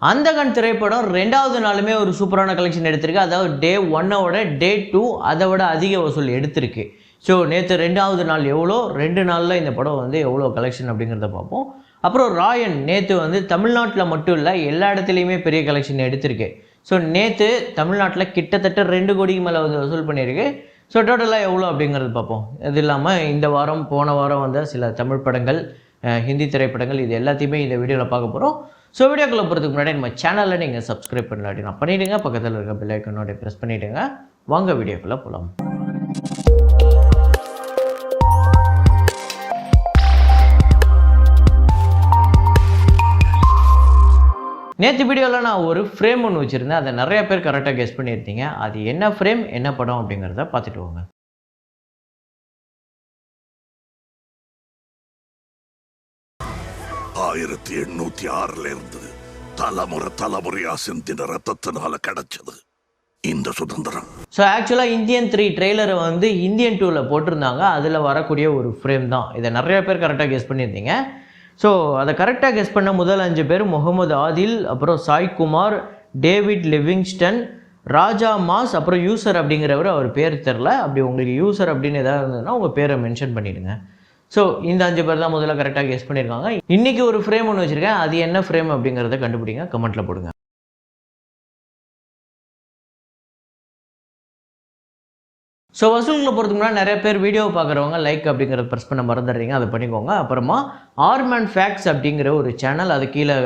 அந்தகன் திரைப்படம் 2வது நாளுமே ஒரு சூப்பரான கலெக்ஷன் எடுத்திருக்கு. அதாவது டே 1ஓட டே 2 அதை விட அதிக வசூல் எடுத்திருக்கு. ஸோ நேற்று 2வது நாள் எவ்வளோ, 2 நாளில் இந்த படம் வந்து எவ்வளோ கலெக்ஷன் அப்படிங்கிறத பார்ப்போம். அப்புறம் ராயன் நேற்று வந்து தமிழ்நாட்டில் மட்டும் இல்லை எல்லா இடத்துலையுமே பெரிய கலெக்ஷன் எடுத்திருக்கு. ஸோ நேற்று தமிழ்நாட்டில் கிட்டத்தட்ட 2 கோடிக்கு மேலே வந்து வசூல் பண்ணியிருக்கு. ஸோ டோட்டலாக எவ்வளோ அப்படிங்கிறது பார்ப்போம். இது இல்லாமல் இந்த வாரம் போன வாரம் வந்த சில தமிழ் படங்கள், ஹிந்தி திரைப்படங்கள், இது எல்லாத்தையுமே இந்த வீடியோவில் பார்க்க போகிறோம். ஸோ வீடியோக்குள்ளே போகிறதுக்கு முன்னாடி நம்ம சேனலில் நீங்கள் சப்ஸ்கிரைப் பண்ணலாட்டி நான் பண்ணிவிடுங்க. பக்கத்தில் இருக்க பெல் ஐக்கனோட ப்ரெஸ் பண்ணிவிடுங்க. வாங்க வீடியோக்குள்ளே போகலாம். நேற்று வீடியோவில் நான் ஒரு ஃப்ரேம் ஒன்று வச்சுருந்தேன். அதை நிறைய பேர் கரெக்டாக கெஸ் பண்ணியிருந்தீங்க. அது என்ன ஃப்ரேம், என்ன படம் அப்படிங்கிறத பார்த்துட்டு வாங்க. ஆயிரத்தி 806 இருந்து தலைமுறையா சிந்தின ரத்தத்தினால கிடைச்சது இந்த சுதந்திரம். ஸோ ஆக்சுவலாக இந்தியன் 3 ட்ரெய்லரை வந்து இந்தியன் 2ல் போட்டிருந்தாங்க. அதில் வரக்கூடிய ஒரு ஃப்ரேம் தான். இதை நிறைய பேர் கரெக்டாக கெஸ் பண்ணியிருந்தீங்க. ஸோ அதை கரெக்டாக கெஸ் பண்ண முதல் 5 பேர் முகமது ஆதில், அப்புறம் சாய்குமார், டேவிட் லிவிங்ஸ்டன், ராஜா மாஸ், அப்புறம் யூசர் அப்படிங்கிறவர். அவர் பேர் தெரில. அப்படி உங்களுக்கு யூசர் அப்படின்னு எதாவது இருந்ததுன்னா உங்கள் பேரை மென்ஷன் பண்ணிவிடுங்க. ஸோ இந்த 5 பேர் தான் முதல்ல கரெக்டாக கெஸ் பண்ணியிருக்காங்க. இன்றைக்கி ஒரு ஃப்ரேம் ஒன்று வச்சுருக்கேன். அது என்ன ஃப்ரேம் அப்படிங்கிறத கண்டுபிடிங்க, கமெண்ட்டில் போடுங்க. ஸோ வசூலில் போகிறதுக்கு முன்னாடி நிறைய பேர் வீடியோவை பார்க்குறவங்க லைக் அப்படிங்கிறத ப்ரெஸ் பண்ண மறந்துடுறீங்க, அதை பண்ணிக்கோங்க. அப்புறமா ஆர்மேன் ஃபேக்ட்ஸ் அப்படிங்கிற ஒரு சேனல், அது கீழே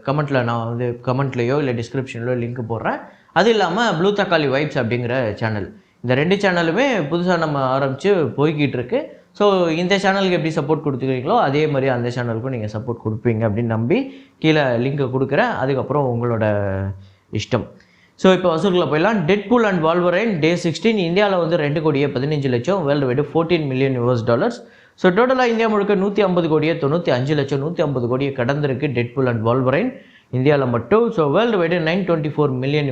கமெண்ட்டில் நான் வந்து கமெண்ட்லேயோ இல்லை டிஸ்கிரிப்ஷன்லையோ லிங்க் போடுறேன். அது இல்லாமல் ப்ளூ தக்காளி வைப்ஸ் அப்படிங்கிற சேனல், இந்த 2 சேனலுமே புதுசாக நம்ம ஆரம்பித்து போய்கிட்டு இருக்கு. ஸோ இந்த சேனலுக்கு எப்படி சப்போர்ட் கொடுத்துக்கிறீங்களோ அதே மாதிரி அந்த சேனலுக்கும் நீங்கள் சப்போர்ட் கொடுப்பீங்க அப்படின்னு நம்பி கீழே லிங்க்கை கொடுக்குறேன். அதுக்கப்புறம் உங்களோட இஷ்டம். ஸோ இப்போ வசூலுக்குள்ள போயிடலாம். டெட்பூல் அண்ட் வால்வரைன் டே 16 இந்தியாவில் வந்து 2 கோடியே 15 லட்சம், வேர்ல்டு வைடு $14 மில்லியன். ஸோ டோட்டலாக இந்தியா முழுக்க 150 கோடியே 95 லட்சம், 150 கோடியே கடந்திருக்கு டெட்பூல் அண்ட் வால்வரைன் இந்தியாவில் மட்டும். So world wide $924 million.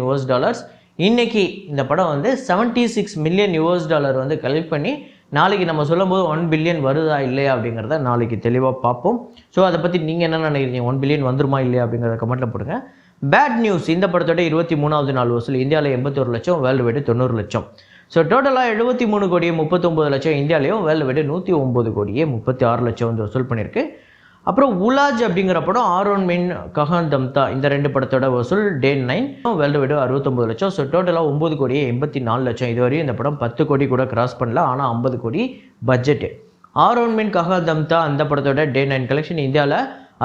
இன்றைக்கி இந்த படம் வந்து $76 மில்லியன் வந்து கலெக்ட் பண்ணி நாளைக்கு நம்ம சொல்லும்போது 1 பில்லியன் வருதா இல்லையா அப்படிங்கிறத நாளைக்கு தெளிவாக பார்ப்போம். ஸோ அதை பற்றி நீங்கள் என்ன நினைக்கிறீங்க, 1 பில்லியன் வந்துருமா இல்லையா அப்படிங்கிறத கமெண்ட்டில் போடுங்க. பேட் நியூஸ், இந்த படத்தோட 23வது நாள் வசூல் இந்தியாவில் 81 லட்சம், வேர்ல்டு வைடு 90 லட்சம். ஸோ டோட்டலாக 73 கோடியே 39 லட்சம் இந்தியாவிலையும், வேர்ல்டு வைடு 109 கோடியே 36 லட்சம் வந்து வசூல் பண்ணியிருக்கு. அப்புறம் உலாஜ் அப்படிங்கிற படம், ஆரோன் மின், கஹான் தம்தா, இந்த 2 படத்தோட வசூல் டே 9, வேர்ல்டு வைடு 69 லட்சம். ஸோ டோட்டலாக 9 கோடியே 84 லட்சம். இதுவரையும் இந்த படம் 10 கோடி கூட கிராஸ் பண்ணல, ஆனால் 50 கோடி பட்ஜெட்டு. ஆரோன் மின், கஹான் தம்தா அந்த படத்தோட டே 9 கலெக்ஷன் இந்தியாவில்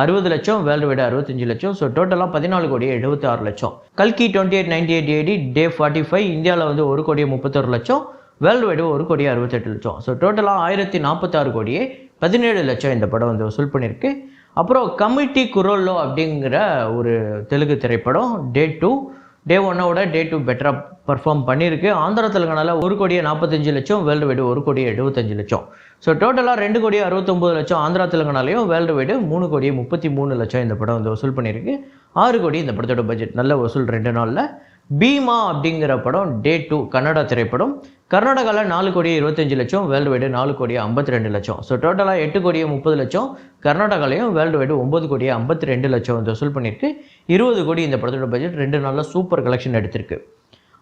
60 லட்சம், வேர்ல்டு வைடு 65 லட்சம். ஸோ டோட்டலாக 14 கோடியே 76 லட்சம். கல்கி 2898 AD டே 45 இந்தியாவில் வந்து 1 கோடியே 31 லட்சம், வேர்ல்டு வைடு 1 கோடியே 68 லட்சம். ஸோ டோட்டலாக 1046 கோடியே 17 லட்சம் இந்த படம் வந்து வசூல் பண்ணியிருக்கு. அப்புறம் கமிட்டி குரோல்லோ அப்படிங்கிற ஒரு தெலுங்கு திரைப்படம் டே 2, டே 1ஓட டே 2 பெட்டராக பர்ஃபார்ம் பண்ணியிருக்கு. ஆந்திரா தெலுங்கானாவில் 1 கோடியே 45 லட்சம், வேர்ல்டு வைடு 1 கோடியே 75 லட்சம். ஸோ டோட்டலாக 2 கோடியே 69 லட்சம் ஆந்திரா தெலுங்கானாலையும், வேர்ல்டு வைடு 3 கோடியே 33 லட்சம் இந்த படம் வந்து வசூல் பண்ணியிருக்கு. 6 கோடி இந்த படத்தோட பட்ஜெட். நல்ல வசூல் 2 நாளில். பீமா அப்படிங்கிற படம் டே 2 கன்னடா திரைப்படம், கர்நாடகாவில் 4 கோடியே 25 லட்சம், வேர்ல்டு வைடு 4 கோடியே 52 லட்சம். ஸோ டோட்டலாக 8 கோடியே 30 லட்சம் கர்நாடகாலையும், வேர்ல்டு வைடு 9 கோடியே 52 லட்சம் வந்து வசூல் பண்ணியிருக்கு. 20 கோடி இந்த படத்தோட பட்ஜெட். 2 நாளில் சூப்பர் கலெக்ஷன் எடுத்திருக்கு.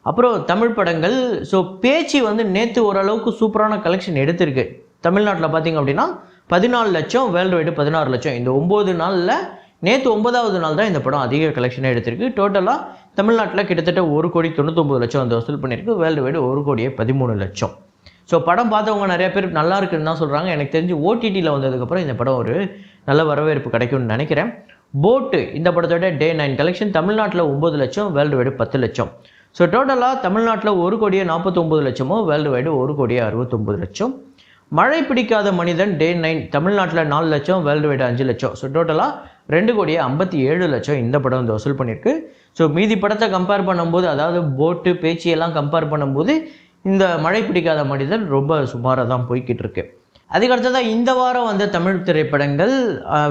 அப்புறம் தமிழ் படங்கள், ஸோ பேச்சு வந்து நேற்று ஓரளவுக்கு சூப்பரான கலெக்ஷன் எடுத்திருக்கு. தமிழ்நாட்டில் பார்த்திங்க அப்படின்னா 14 லட்சம், வேர்ல்டு வைடு 16 லட்சம். இந்த 9 நாளில் நேற்று 9வது நாள் தான் இந்த படம் அதிக கலெக்ஷனாக எடுத்திருக்கு. டோட்டலாக தமிழ்நாட்டில் கிட்டத்தட்ட 1 கோடி 99 லட்சம் வந்து வசூல் பண்ணியிருக்கு, வேர்ல்டு வைடு 1 கோடியே 13 லட்சம். ஸோ படம் பார்த்தவங்க நிறைய பேர் நல்லா இருக்குன்னு தான் சொல்கிறாங்க. எனக்கு தெரிஞ்சு ஓடிடியில் வந்ததுக்கப்புறம் இந்த படம் ஒரு நல்ல வரவேற்பு கிடைக்கும்னு நினைக்கிறேன். போட்டு இந்த படத்தோட டே 9 கலெக்ஷன் தமிழ்நாட்டில் 9 லட்சம், வேர்ல்டு வைடு 10 லட்சம். ஸோ டோட்டலாக தமிழ்நாட்டில் 1 கோடியே 49 லட்சமோ, வேர்ல்டு வைடு 1 கோடியே 69 லட்சம். மழை பிடிக்காத மனிதன் டே 9 தமிழ்நாட்டில் 4 லட்சம், வேர்ல்டு வைடு 5 லட்சம். ஸோ டோட்டலாக 2 கோடியே 57 லட்சம் இந்த படம் வந்து வசூல் பண்ணியிருக்கு. ஸோ மீதி படத்தை கம்பேர் பண்ணும்போது, அதாவது போட்டு பேச்சு எல்லாம் கம்பேர் பண்ணும்போது இந்த மழை பிடிக்காத மனிதன் ரொம்ப சுமாராக தான் போய்கிட்டு இருக்கு. அதுக்கடுத்ததாக இந்த வாரம் வந்த தமிழ் திரைப்படங்கள்,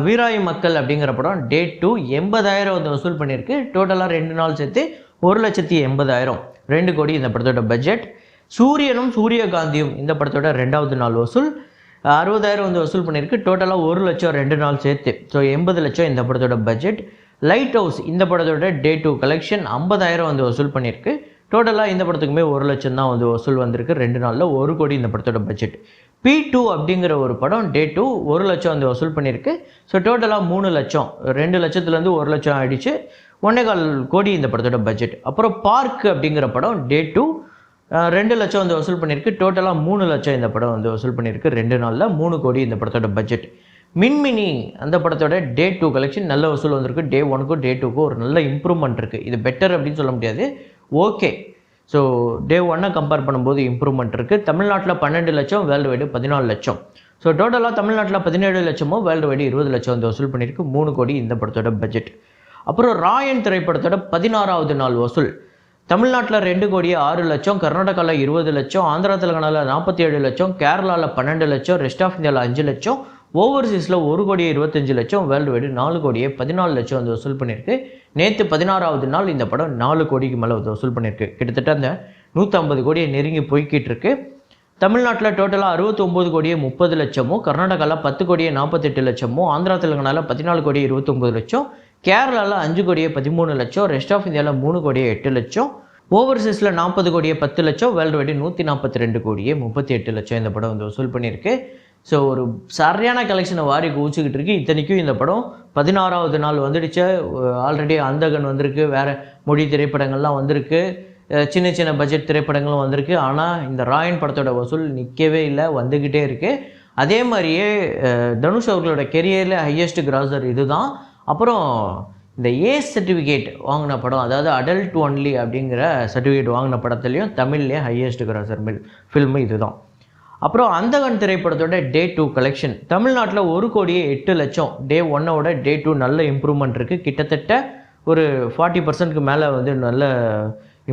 வீராய் மக்கள் அப்படிங்கிற படம் டே 2 80,000 வந்து வசூல் பண்ணியிருக்கு. டோட்டலாக 2 நாள் சேர்த்து 1,80,000, 2 கோடி இந்த படத்தோட பட்ஜெட். சூரியனும் சூரியகாந்தியும் இந்த படத்தோட 2வது நாள் வசூல் 60,000 வந்து வசூல் பண்ணியிருக்கு. டோட்டலாக 1 லட்சம் 2 நாள் சேர்த்து. ஸோ 80 லட்சம் இந்த படத்தோட பட்ஜெட். லைட் ஹவுஸ் இந்த படத்தோட டே 2 கலெக்ஷன் 50,000 வந்து வசூல் பண்ணியிருக்கு. டோட்டலாக இந்த படத்துக்குமே 1 லட்சம் தான் வந்து வசூல் வந்திருக்கு. 2 நாளில் 1 கோடி இந்த படத்தோட பட்ஜெட். P2 அப்படிங்கிற ஒரு படம் டே 2 1 லட்சம் வந்து வசூல் பண்ணியிருக்கு. ஸோ டோட்டலாக 3 லட்சம், 2 லட்சத்துலேருந்து 1 லட்சம் ஆகிடுச்சு. 1.25 கோடி இந்த படத்தோட பட்ஜெட். அப்புறம் பார்க் அப்படிங்கிற படம் டே 2 2 லட்சம் வந்து வசூல் பண்ணியிருக்கு. டோட்டலாக 3 லட்சம் இந்த படம் வந்து வசூல் பண்ணியிருக்கு. 2 நாளில் 3 கோடி இந்த படத்தோட பட்ஜெட். மின்மினி அந்த படத்தோட டே 2 கலெக்ஷன் நல்ல வசூல் வந்திருக்கு. டே 1க்கும் டே 2க்கும் ஒரு நல்ல இம்ப்ரூவ்மெண்ட் இருக்குது. இது பெட்டர் அப்படின்னு சொல்ல முடியாது, ஓகே. ஸோ டே 1 கம்பேர் பண்ணும்போது இம்ப்ரூவ்மெண்ட் இருக்குது. தமிழ்நாட்டில் 12 லட்சம், வேர்ல்டு வைடு 14 லட்சம். ஸோ டோட்டலாக தமிழ்நாட்டில் 17 லட்சமோ, வேர்ல்டு வைடு 20 லட்சம் வந்து வசூல் பண்ணியிருக்கு. 3 கோடி இந்த படத்தோட பட்ஜெட். அப்புறம் ராயன் திரைப்படத்தோட 16வது நாள் வசூல் தமிழ்நாட்டில் 2 கோடியே 6 லட்சம், கர்நாடகாவில் 20 லட்சம், ஆந்திரா தெலுங்கானாவில் 47 லட்சம், கேரளாவில் 12 லட்சம், ரெஸ்ட் ஆஃப் இந்தியாவில் 5 லட்சம், ஓவர்சீஸில் 1 கோடியே 25 லட்சம், வேர்ல்டு வைடு 4 கோடியே 14 லட்சம் வந்து வசூல் பண்ணியிருக்கு. நேற்று 16வது நாள் இந்த படம் 4 கோடிக்கு மேலே வந்து வசூல் பண்ணியிருக்கு. கிட்டத்தட்ட அந்த 150 கோடியை நெருங்கி போய்கிட்டு இருக்கு. தமிழ்நாட்டில் டோட்டலாக 69 கோடியே 30 லட்சமும், கர்நாடகாவில் 10 கோடியே 48 லட்சமும், ஆந்திரா தெலுங்கானாவில் 14 கோடியே 29 லட்சம், கேரளாவில் 5 கோடியே 13 லட்சம், ரெஸ்ட் ஆஃப் இந்தியாவில் 3 கோடியே 8 லட்சம், ஓவர்சீஸில் 40 கோடியே 10 லட்சம், வேர்ல்டு வைடு 142 கோடியே 38 லட்சம் இந்த படம் வந்து வசூல் பண்ணியிருக்கு. ஸோ ஒரு சரியான கலெக்ஷனை வாரி குவிச்சுக்கிட்டு இருக்கு. இத்தனைக்கும் இந்த படம் 16வது நாள் வந்துடுச்சு. ஆல்ரெடி அந்தகன் வந்திருக்கு, வேறு மொழி திரைப்படங்கள்லாம் வந்திருக்கு, சின்ன சின்ன பட்ஜெட் திரைப்படங்களும் வந்திருக்கு. ஆனால் இந்த ராயன் படத்தோட வசூல் நிற்கவே இல்லை, வந்துக்கிட்டே இருக்குது. அதே மாதிரியே தனுஷ் அவர்களோட கெரியரில் ஹையஸ்ட் கிராசர் இது தான். அப்புறம் இந்த சர்டிஃபிகேட் வாங்கின படம், அதாவது அடல்ட் ஒன்லி அப்படிங்கிற சர்டிஃபிகேட் வாங்கின படத்துலேயும் தமிழ்லேயே ஹையஸ்ட் கிராசர் ஃபில்மு இது தான். அப்புறம் அந்தகன் திரைப்படத்தோட டே 2 கலெக்ஷன் தமிழ்நாட்டில் 1 கோடியே 8 லட்சம். டே 1ஓட டே 2 நல்ல இம்ப்ரூவ்மெண்ட் இருக்குது. கிட்டத்தட்ட ஒரு 40%க்கு மேலே வந்து நல்ல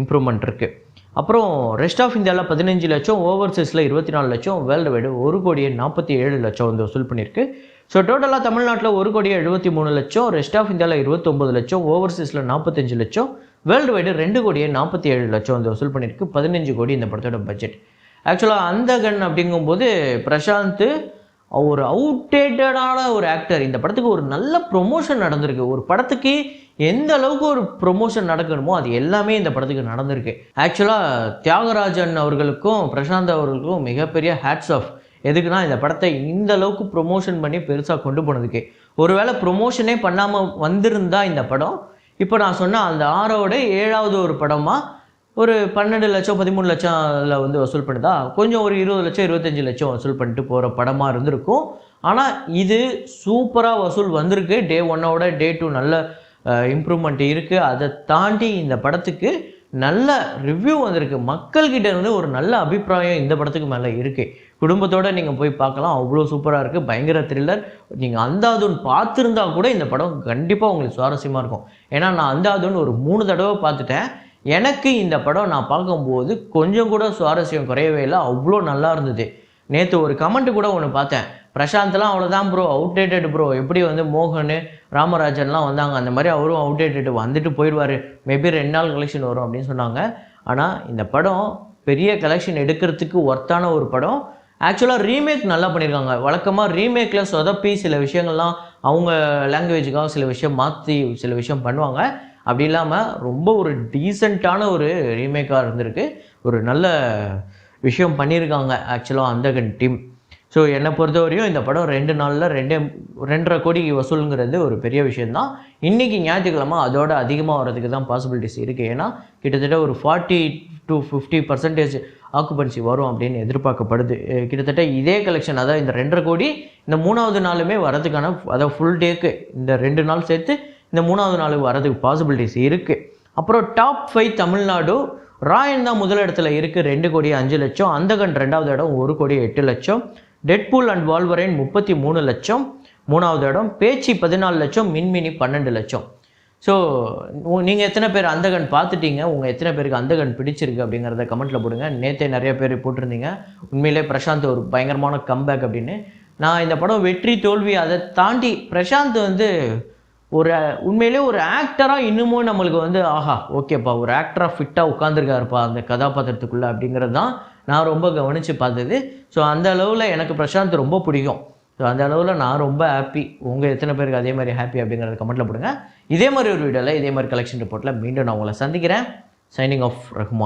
இம்ப்ரூவ்மெண்ட் இருக்குது. அப்புறம் ரெஸ்ட் ஆஃப் இந்தியாவில் 15 லட்சம், ஓவர்சீஸில் 24 லட்சம், வேர்ல்டு வைடு 1 கோடியே 47 லட்சம் வந்து வசூல் பண்ணியிருக்கு. ஸோ டோட்டலாக தமிழ்நாட்டில் 1 கோடியே 73 லட்சம், ரெஸ்ட் ஆஃப் இந்தியாவில் 29 லட்சம், ஓவர்சீஸில் 45 லட்சம், வேர்ல்டு வைடு 2 கோடியே 47 லட்சம் வந்து வசூல் பண்ணியிருக்கு. 15 கோடி இந்த படத்தோட பட்ஜெட். ஆக்சுவலாக அந்தகன் அப்படிங்கும்போது பிரசாந்த் ஒரு அவுட்டேட்டடான ஒரு ஆக்டர். இந்த படத்துக்கு ஒரு நல்ல ப்ரொமோஷன் நடந்திருக்கு. ஒரு படத்துக்கு எந்த அளவுக்கு ஒரு ப்ரொமோஷன் நடக்கணுமோ அது எல்லாமே இந்த படத்துக்கு நடந்திருக்கு. ஆக்சுவலாக தியாகராஜன் அவர்களுக்கும் பிரசாந்த் அவர்களுக்கும் மிகப்பெரிய ஹேட்ஸ் ஆஃப். எதுக்குன்னா இந்த படத்தை இந்த அளவுக்கு ப்ரொமோஷன் பண்ணி பெருசாக கொண்டு போனதுக்கு. ஒருவேளை ப்ரொமோஷனே பண்ணாமல் வந்திருந்தா இந்த படம் இப்போ நான் சொன்ன அந்த 6ஓட 7வது ஒரு படமாக ஒரு 12 லட்சம் 13 லட்சம்ல வந்து வசூல் பண்ணுதா, கொஞ்சம் ஒரு 20 லட்சம் 25 லட்சம் வசூல் பண்ணிட்டு போகிற படமாக இருந்திருக்கும். ஆனால் இது சூப்பராக வசூல் வந்திருக்கு. டே 1ஓட டே 2 நல்ல இம்ப்ரூவ்மெண்ட் இருக்குது. அதை தாண்டி இந்த படத்துக்கு நல்ல ரிவ்யூ வந்திருக்கு. மக்கள்கிட்ட இருந்து ஒரு நல்ல அபிப்பிராயம் இந்த படத்துக்கு மேலே இருக்குது. குடும்பத்தோடு நீங்கள் போய் பார்க்கலாம், அவ்வளோ சூப்பராக இருக்குது. பயங்கர த்ரில்லர். நீங்கள் அந்தாதுன் பார்த்துருந்தா கூட இந்த படம் கண்டிப்பாக உங்களுக்கு சுவாரஸ்யமாக இருக்கும். ஏன்னா நான் அந்தாதுன் ஒரு 3 தடவை பார்த்துட்டேன். எனக்கு இந்த படம் நான் பார்க்கும்போது கொஞ்சம் கூட சுவாரஸ்யம் குறையவே இல்லை, அவ்வளோ நல்லா இருந்தது. நேற்று ஒரு கமெண்ட்டு கூட ஒன்று பார்த்தேன், பிரசாந்த்லாம் அவ்வளோதான் ப்ரோ, அவுட்டேட்டட் ப்ரோ, எப்படி வந்து மோகன் ராமராஜன்லாம் வந்தாங்க அந்த மாதிரி அவரும் அவுட்டேட்டட் வந்துட்டு போயிடுவார், மேபி 2 நாள் கலெக்ஷன் வரும் அப்படின்னு சொன்னாங்க. ஆனால் இந்த படம் பெரிய கலெக்ஷன் எடுக்கிறதுக்கு ஒர்த்தான ஒரு படம். ஆக்சுவலாக ரீமேக் நல்லா பண்ணியிருக்காங்க. வழக்கமாக ரீமேக்கில் சொதப்பி சில விஷயங்கள்லாம் அவங்க லாங்குவேஜுக்காக சில விஷயம் மாற்றி சில விஷயம் பண்ணுவாங்க. அப்படி இல்லாமல் ரொம்ப ஒரு டீசெண்டான ஒரு ரீமேக்காக இருந்திருக்கு. ஒரு நல்ல விஷயம் பண்ணியிருக்காங்க ஆக்சுவலாக அந்தகன் டீம். ஸோ என்னை பொறுத்தவரையும் இந்த படம் 2 நாளில் 2.5 கோடிக்கு வசூலுங்கிறது ஒரு பெரிய விஷயந்தான். இன்றைக்கி ஞாயிற்றுக்கிழமை அதோட அதிகமாக வர்றதுக்கு தான் பாசிபிலிட்டிஸ் இருக்குது. ஏன்னா கிட்டத்தட்ட ஒரு 40 to 50% ஆக்குபன்சி வரும் அப்படின்னு எதிர்பார்க்கப்படுது. கிட்டத்தட்ட இதே கலெக்ஷன், அதாவது இந்த 2.5 கோடி இந்த 3வது நாளுமே வரதுக்கான, அதாவது ஃபுல் டேக்கு இந்த 2 நாள் சேர்த்து இந்த 3வது நாளுக்கு வரதுக்கு பாசிபிலிட்டிஸ் இருக்குது. அப்புறம் டாப் 5 தமிழ்நாடு ராயன் தான் முதல் இடத்துல இருக்குது, 2 கோடி 5 லட்சம். அந்தகன் 2வது இடம் 1 கோடி 8 லட்சம். டெட்பூல் அண்ட் வால்வரைன் 33 லட்சம் 3வது இடம். பேச்சு 14 லட்சம். மின்மினி 12 லட்சம். ஸோ நீங்கள் எத்தனை பேர் அந்தகன் பார்த்துட்டீங்க, உங்கள் எத்தனை பேருக்கு அந்தகன் பிடிச்சிருக்கு அப்படிங்கிறத கமெண்ட்டில் போடுங்க. நேற்றே நிறைய பேர் போட்டிருந்தீங்க உண்மையிலே பிரசாந்த் ஒரு பயங்கரமான கம்பேக் அப்படின்னு. நான் இந்த படம் வெற்றி தோல்வி அதை தாண்டி பிரசாந்த் வந்து ஒரு உண்மையிலே ஒரு ஆக்டராக இன்னமும் நம்மளுக்கு வந்து ஆஹா ஓகேப்பா ஒரு ஆக்டராக ஃபிட்டாக உட்காந்துருக்காருப்பா அந்த கதாபாத்திரத்துக்குள்ளே அப்படிங்கிறது தான் நான் ரொம்ப கவனித்து பார்த்தது. ஸோ அந்த அளவில் எனக்கு பிரசாந்த் ரொம்ப பிடிக்கும். ஸோ அந்த அளவில் நான் ரொம்ப ஹாப்பி. உங்கள் எத்தனை பேருக்கு அதே மாதிரி ஹாப்பி அப்படிங்கிறத கமெண்ட்டில் போடுங்க. இதே மாதிரி ஒரு வீடியோவில் இதே மாதிரி கலெக்ஷன் ரிப்போர்ட்டில் மீண்டும் நான் உங்களை சந்திக்கிறேன். Signing off Rahman.